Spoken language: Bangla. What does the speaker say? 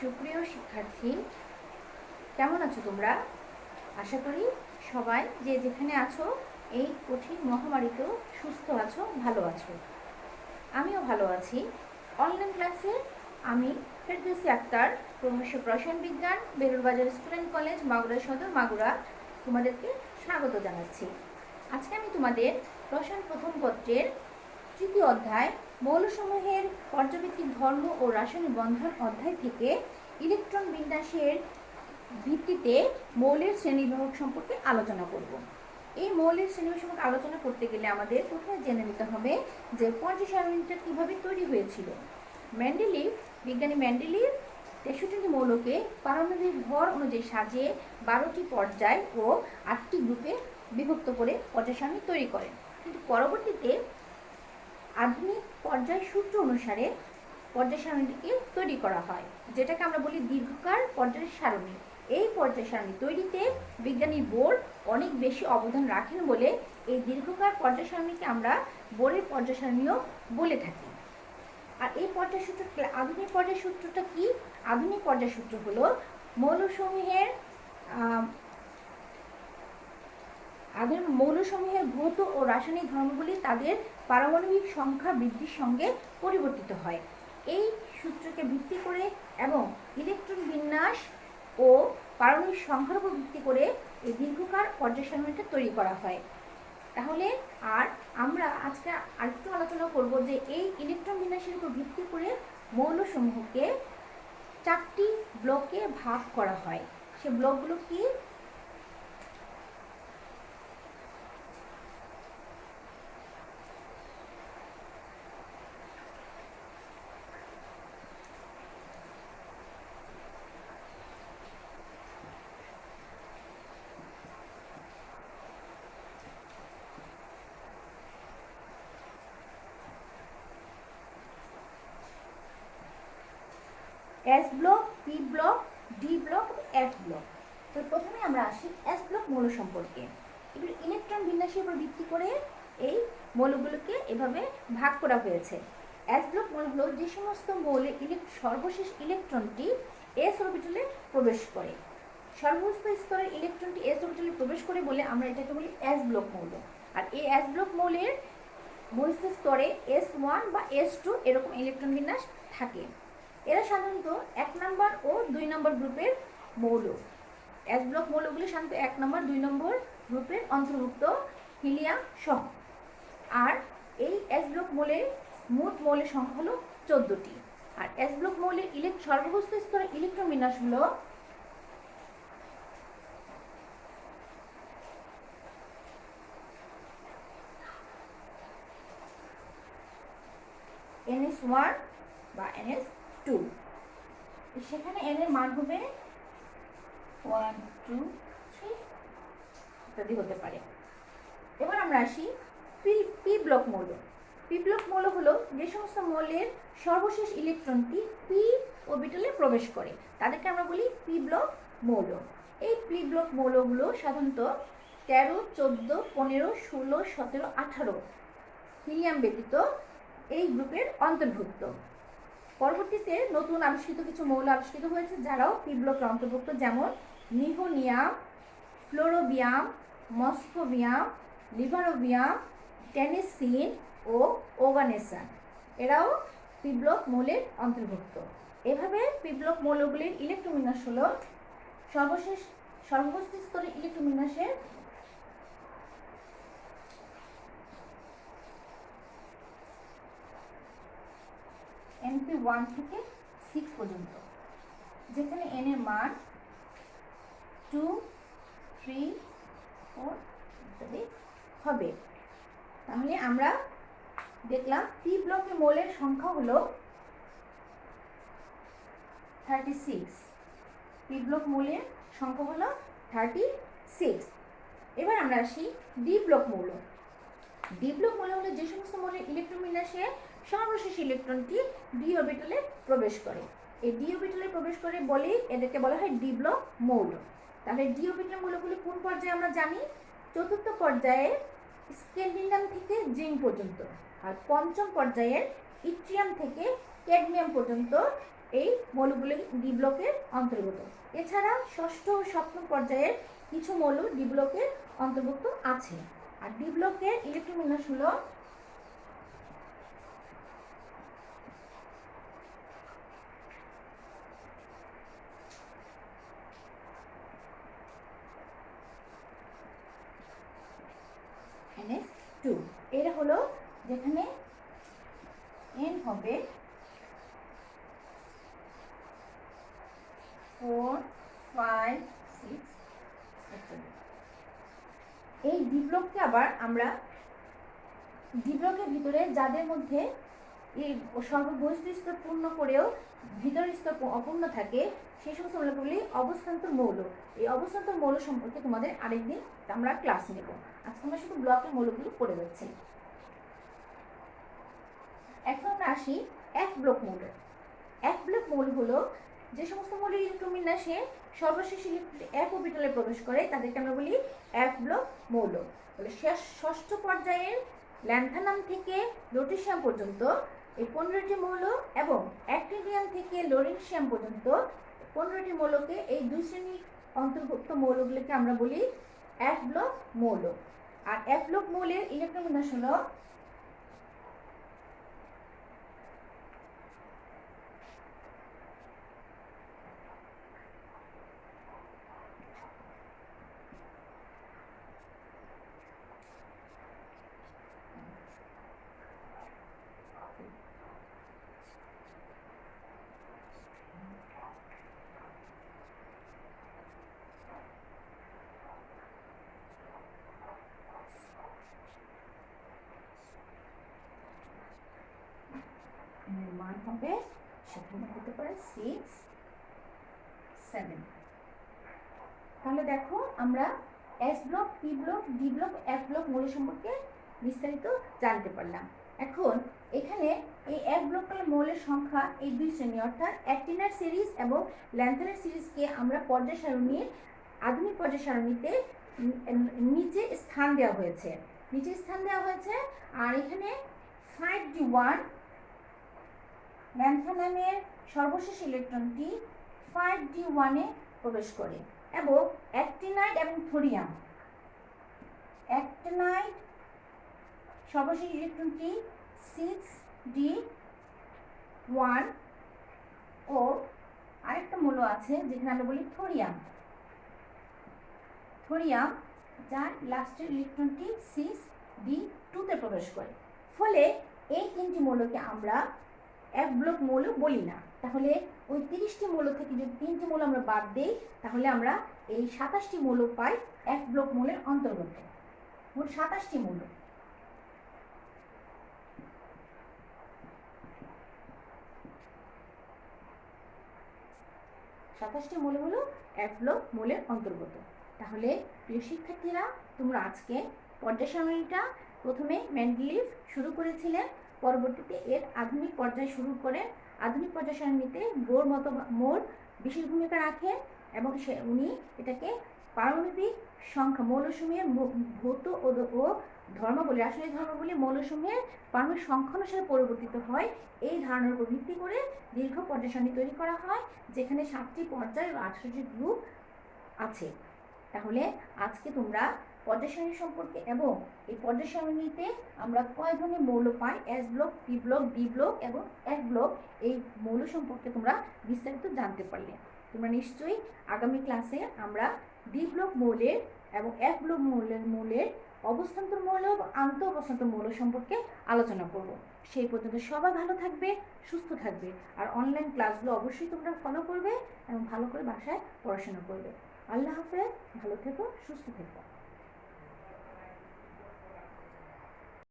সুপ্রিয় শিক্ষার্থী, কেমন আছো তোমরা? আশা করি সবাই যে যেখানে আছো এই কঠিন মহামারীতেও সুস্থ আছো, ভালো আছো। আমিও ভালো আছি। অনলাইন ক্লাসে আমি ফেরদৌসী আক্তার, প্রভাষক রসায়ন বিজ্ঞান, বেলুড়বাজার স্টুডেন্ট কলেজ, মাগুরা সদর, মাগুরা, তোমাদেরকে স্বাগত জানাচ্ছি। আজকে আমি তোমাদের রসায়ন প্রথম পত্রের তৃতীয় অধ্যায় মৌলসমূহের পর্যবেক্ষিক ধর্ম ও রাসায়নিক বন্ধন অধ্যায় থেকে ইলেকট্রন বিন্যাসের ভিত্তিতে মৌলের শ্রেণীবিভাগ সম্পর্কে আলোচনা করব। এই মৌলের শ্রেণীবিভাগ সম্পর্কে আলোচনা করতে গেলে আমাদের প্রথমে জেনে নিতে হবে যে পর্যায় সারণীটা কীভাবে তৈরি হয়েছিল। বিজ্ঞানী মেন্ডেলিভ 63টি মৌলকে পারমাণবিক ভর অনুযায়ী সাজিয়ে 12টি পর্যায় ও 8টি গ্রুপে বিভক্ত করে পর্যায় সারণী তৈরি করেন। কিন্তু পরবর্তীতে আধুনিক পর্যায় সূত্র অনুসারে পর্যায় সারণীটিকে তৈরি করা হয়, যেটাকে আমরা বলি দীর্ঘকার পর্যায় সারণী। এই পর্যায় সারণী তৈরিতে বিজ্ঞানী বোর অনেক বেশি অবদান রাখেন বলে এই দীর্ঘকার পর্যায় সারণীকে আমরা বোরের পর্যায় সারণীও বলে থাকি। আর এই পর্যায় সূত্র, আধুনিক পর্যায় সূত্রটা কি? আধুনিক পর্যায় সূত্র হলো মৌলসমূহের ভৌত ও রাসায়নিক ধর্মগুলি তাদের পারমাণবিক সংখ্যা বৃদ্ধির সঙ্গে পরিবর্তিত হয়। এই সূত্রকে ভিত্তি করে এবং ইলেকট্রন বিন্যাস ও পারমাণবিক সংখ্যার উপর ভিত্তি করে এই দীর্ঘকার পর্যায় সারণীটা তৈরি করা হয়। তাহলে আমরা আজকে আরেকটু আলোচনা করব যে এই ইলেকট্রন বিন্যাসের উপর ভিত্তি করে মৌলসমূহকে 4টি ব্লকে ভাগ করা হয়। সে ব্লকগুলো কি? S block, P block, D block, F block. তো প্রথমে আমরা আসি এস ব্লক মৌল সম্পর্কে। এগুলো ইলেকট্রন বিন্যাসের উপর ভিত্তি করে এই মৌলগুলোকে এভাবে ভাগ করা হয়েছে। এস ব্লক মৌল হলো যে সমস্ত মৌলের সর্বশেষ ইলেকট্রনটি এস অরবিটালে প্রবেশ করে। সর্বোচ্চ স্তরের ইলেকট্রনটি এস অরবিটালে প্রবেশ করে বলে আমরা এটাকে বলি এস ব্লক মৌল। আর এই এস ব্লক মৌলের বহিস্থ স্তরে S1 বা S2 এরকম ইলেকট্রন বিন্যাস থাকে। এরা সাধারণত 1 নম্বর ও 2 নম্বর গ্রুপের মৌল। এস ব্লক মৌলগুলি সাধারণত 1 নম্বর 2 নম্বর গ্রুপের অন্তর্ভুক্ত, হিলিয়াম সহ। আর এই এস ব্লক মৌলের মোট মৌলের সংখ্যা হলো 14টি। আর এস ব্লক মৌলের সর্বোচ্চ স্তরের ইলেকট্রন বিন্যাস হলো NS1 বা NS2। সেখানে n এর মান হবে 1 2 3 ইত্যাদি হতে পারে। এবার আমরা আসি পি ব্লক মৌল। পি ব্লক মৌল হলো যে সমস্ত মৌলের সর্বশেষ ইলেকট্রনটি পি অরবিটালে প্রবেশ করে, তাদেরকে আমরা বলি পি ব্লক মৌল। এই পি ব্লক মৌলগুলো সাধারণত 13 14 15 16 17 18 হিলিয়াম ব্যতীত এই গ্রুপের অন্তর্ভুক্ত। পরবর্তীতে নতুন আবিষ্কৃত কিছু মৌল আবিষ্কৃত হয়েছে যারাও পি ব্লকের অন্তর্ভুক্ত, যেমন নিহোনিয়াম, ফ্লোরোবিয়াম, মস্কোবিয়াম, লিভারোবিয়াম, টেনেসিন ও ওগানেসান। এরাও পি ব্লক মৌলের অন্তর্ভুক্ত। এভাবে পি ব্লক মৌলগুলির ইলেকট্রন বিন্যাস হলো সর্বোচ্চ স্তরের ইলেকট্রন বিন্যাসের NP1 থেকে 6 পর্যন্ত, যেখানে n এর মান 2 3 4 ইত্যাদি হবে। তাহলে আমরা দেখলাম পি ব্লকের মৌলের সংখ্যা হলো 36। পি ব্লক মৌলের সংখ্যা হলো 36। এবার আমরা আসি ডি ব্লক মৌল। ডি ব্লক মৌল হলো যে সমস্ত মৌলের ইলেকট্রন বিন্যাসে সর্বশেষ ইলেকট্রনটি ডি অরবিটালে প্রবেশ করে। এই ডি অরবিটালে প্রবেশ করে বলে এদেরকে বলা হয় ডি ব্লক মৌল। তাহলে ডি অরবিটাল মৌলগুলি কোন পর্যায়ে আমরা জানি? চতুর্থ পর্যায়ে স্ক্যান্ডিনাম থেকে জিঙ্ক পর্যন্ত, আর পঞ্চম পর্যায়ের ইট্রিয়াম থেকে ক্যাডমিয়াম পর্যন্ত এই মৌলগুলি ডি ব্লকের অন্তর্গত। এছাড়া ষষ্ঠ ও সপ্তম পর্যায়ের কিছু মৌল ডি ব্লকের অন্তর্ভুক্ত আছে। আর ডি ব্লকের ইলেকট্রন বিন্যাস হলো NH2। এর হলো যেখানে N হবে 4, 5, 6 এই ডি ব্লককে আবার আমরা ডি ব্লকের ভিতরে যাদের মধ্যে এই সর্ববহিঃস্থ স্তর পূর্ণ করেও ভিতরের স্তর অপূর্ণ থাকে সেই সমস্ত মৌলগুলি অবস্থান্তর মৌল। এই অবস্থান্তর মৌল সম্পর্কে তোমাদের আরেকদিন আমরা ক্লাস নেব। আজকে আমরা শুধু ব্লকের মৌলগুলি পড়ে যাচ্ছি। এখন আমরা আসি এফ ব্লক মৌল। এফ ব্লক মৌল হলো যে সমস্ত মৌলের ইলেকট্রন বিন্যাসে সর্বশেষ এফ অরবিটালে প্রবেশ করে তাদেরকে আমরা বলি এফ ব্লক মৌল। তাহলে ষষ্ঠ পর্যায়ের ল্যান্থানাম থেকে লুটেশিয়াম পর্যন্ত এই 15টি মৌল এবং অ্যাক্টিনিয়াম থেকে লরেন্সিয়াম পর্যন্ত 15টি মৌলকে এই দুই শ্রেণীর অন্তর্ভুক্ত মৌলগুলিকে আমরা বলি এফ ব্লক মৌল। আর এফ ব্লক মৌলের ইলেকট্রন বিন্যাস হলো মান হবে সেখানে হতে পারে 6, 7। তাহলে দেখো আমরা S block, P block, D block, F block মৌল সম্পর্কে বিস্তারিত জানতে পারলাম। এখন এখানে এই এফ ব্লক মৌলের সংখ্যা এই দুই শ্রেণী অর্থাৎ অ্যাক্টিনার সিরিজ এবং ল্যান্থানার সিরিজকে আমরা পর্যায় সারণীর আধুনিক পর্যায় সারণীতে নিচে স্থান দেওয়া হয়েছে। আর এখানে 5d1 ল্যান্থানামের সর্বশেষ ইলেকট্রনটি 5d1-এ প্রবেশ করে এবং অ্যাক্টিনাইড এবং থোরিয়াম অ্যাক্টিনাইড সর্বশেষ ইলেকট্রনটি 6d1 ও আরেকটা মৌল আছে যেখানে আমরা বলি থোরিয়াম যার লাস্টের ইলেকট্রনটি 6d2-তে প্রবেশ করে। ফলে এই তিনটি মৌলকে আমরা এফ ব্লক মৌল বলি না। তাহলে ওই 30টি মৌল থেকে যদি 3টি মৌল আমরা বাদ দিই তাহলে আমরা এই 27টি মৌল পাই এফ ব্লক মৌলের অন্তর্গত। মোট 27টি মৌল। মৌল হলো এফ ব্লক মৌলের অন্তর্গত। তাহলে প্রিয় শিক্ষার্থীরা, তোমরা আজকে পর্যায় সারণীটা প্রথমে মেন্ডেলিভ শুরু করেছিলেন, পরবর্তীতে এর আধুনিক পর্যায় শুরু করে আধুনিক পর্যায় সারণীতে মোর বিশেষ ভূমিকা রাখেন এবং উনি এটাকে পারমাণবিক সংখ্যা মৌলসমূহের ভৌত ও ধর্মাবলী, রাসায়নিক ধর্মাবলী মৌলসমূহের পারমাণবিক সংখ্যা অনুসারে পরিবর্তিত হয় এই ধারণার উপর ভিত্তি করে দীর্ঘ পর্যায় সারণী তৈরি করা হয় যেখানে 7টি পর্যায় ও 18টি গ্রুপ আছে। তাহলে আজকে তোমরা পর্যায় সারণী সম্পর্কে এবং এই পর্যায় সারণীতে আমরা কয় ধরনের মৌল পাই, S block, P block, D block এবং এফ ব্লক, এই মৌল সম্পর্কে তোমরা বিস্তারিত জানতে পারলে। তোমরা নিশ্চয়ই আগামী ক্লাসে আমরা ডি ব্লক মৌলের এবং এফ ব্লক মৌলের অবস্থান্তর মৌল এবং আন্তঃ অবস্থান্তর মৌল সম্পর্কে আলোচনা করব। সেই পর্যন্ত সবাই ভালো থাকবে, সুস্থ থাকবে। আর অনলাইন ক্লাসগুলো অবশ্যই তোমরা ফলো করবে এবং ভালো করে বাসায় পড়াশোনা করবে। আল্লাহ হাফেজ, ভালো থেকো, সুস্থ থেকো।